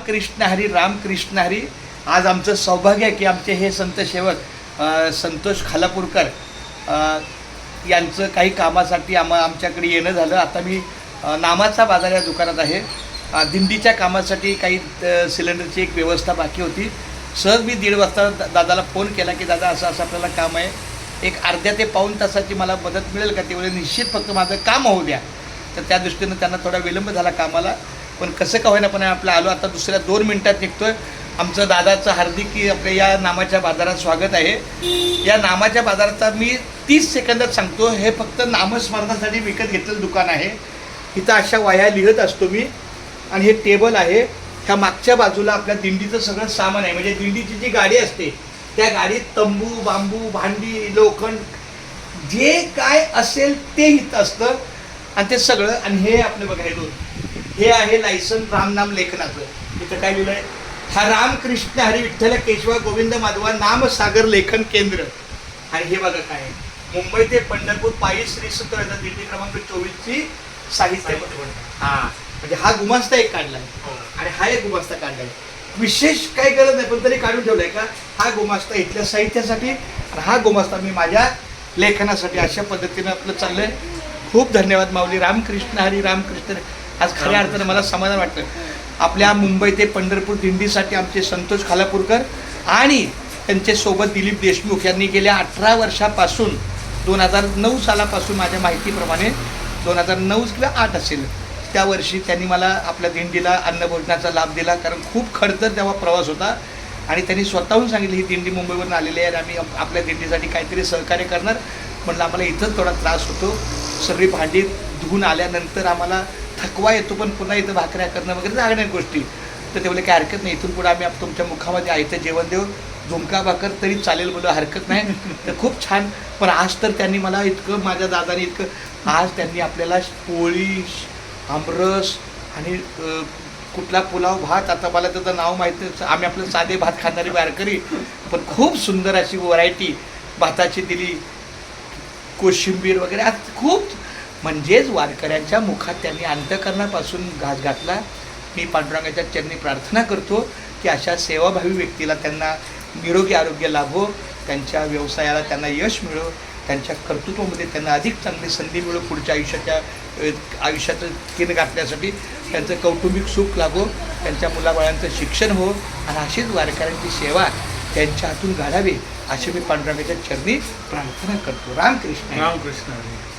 रामकृष्ण हरी रामकृष्ण हरी. आज आमचं सौभाग्य आहे की आमचे हे संत सेवक संतोष खालापूरकर यांचं काही कामासाठी आमच्याकडे येणं झालं. आता मी नामाचा बाजार या दुकानात आहे. दिंडीच्या कामासाठी काही सिलेंडरची एक व्यवस्था बाकी होती. सहज मी 1:30 वाजता दादाला फोन केला की दादा असं असं आपल्याला काम आहे, एक अर्ध्या ते पाऊण तासाची मला मदत मिळेल का? ते वेळेला निश्चित फक्त माझं काम होऊ द्या. तर त्या दृष्टीनं त्यांना थोडा विलंब झाला कामाला, पण कसं का होईना पण आपलं आलो. आता दुसऱ्या 2 मिनिटात निघतो आहे. आमचं दादाचं हार्दिक आपल्या या नामाच्या बाजारात स्वागत आहे. या नामाच्या बाजाराचा मी 30 सेकंदात सांगतो. हे फक्त नामस्मरणासाठी विकत घेतलेलं दुकान आहे. इथं अशा वह्या लिहत असतो मी, आणि हे टेबल आहे. ह्या मागच्या बाजूला आपल्या दिंडीचं सगळं सामान आहे. म्हणजे दिंडीची जी गाडी असते त्या गाडीत तंबू, बांबू, भांडी, लोखंड जे काय असेल ते इथं असतं आणि ते सगळं. आणि हे आपलं बघा हे आहे लायसन रामनाम लेखनाचं. इथं काय लिहिलं आहे? हा रामकृष्ण हरी विठ्ठल केशव गोविंद माधवा नामसागर लेखन केंद्र. आणि हे बघा काय आहे, मुंबई ते पंढरपूर पायी श्री सूत्र दिंडी क्रमांक 24ची साहित्य. हां, म्हणजे हा गुमास्ता एक काढलाय आणि हा एक गुमास्ता काढलाय. विशेष काही गरज नाही पण तरी काढून ठेवलाय का हा गुमास्ता इथल्या साहित्यासाठी आणि हा गुमास्ता मी माझ्या लेखनासाठी. अशा पद्धतीनं आपलं चाललंय. खूप धन्यवाद माऊली. रामकृष्ण हरी रामकृष्ण. आज खऱ्या अर्थानं मला समाधान वाटतं. आपल्या मुंबई ते पंढरपूर दिंडीसाठी आमचे संतोष खालापूरकर आणि त्यांचे सोबत दिलीप देशमुख यांनी गेल्या 18 वर्षापासून 2009 सालापासून माझ्या माहितीप्रमाणे 2009 किंवा 8 असेल त्या वर्षी त्यांनी मला आपल्या दिंडीला अन्नभोजनाचा लाभ दिला. कारण खूप खडतर तेव्हा प्रवास होता आणि त्यांनी स्वतःहून सांगितलं ही दिंडी मुंबईवरून आलेली आहे आणि आम्ही आपल्या दिंडीसाठी काहीतरी सहकार्य करणार. म्हटलं आम्हाला इथंच थोडा त्रास होतो. सगळी भांडी धुवून आल्यानंतर आम्हाला थकवा येतो, पण पुन्हा इथं भाकऱ्या करणं वगैरे जागण्या गोष्टी. तर ते बोलले काय हरकत नाही, इथून पुढे आम्ही तुमच्या मुखामध्ये आहे ते जेवण देऊ, झुमका भाकर तरी चालेल, बोललं हरकत नाही. तर खूप छान. पण आज तर त्यांनी मला इतकं, माझ्या दादाने इतकं, आज त्यांनी आपल्याला पोळी, आमरस आणि कुठला पुलाव भात, आता मला त्याचं नाव माहिती नाही, आम्ही आपलं साधे भात खाणारी वारकरी, पण खूप सुंदर अशी व्हरायटी भाताची दिली, कोशिंबीर वगैरे. आज खूप म्हणजेच वारकऱ्यांच्या मुखात त्यांनी अंतःकरणापासून घास घातला. मी पांडुरंगाच्या चरणी प्रार्थना करतो की अशा सेवाभावी व्यक्तीला त्यांना निरोगी आरोग्य लाभो, त्यांच्या व्यवसायाला त्यांना यश मिळो, त्यांच्या कर्तृत्वामध्ये त्यांना अधिक चांगली संधी मिळो, पुढच्या आयुष्याचं किन गाठण्यासाठी त्यांचं कौटुंबिक सुख लाभो, त्यांच्या मुलाबाळांचं शिक्षण हो आणि अशीच वारकऱ्यांची सेवा त्यांच्या हातून घडावी अशी मी पांडुरंगाच्या चरणी प्रार्थना करतो. रामकृष्ण. रामकृष्ण.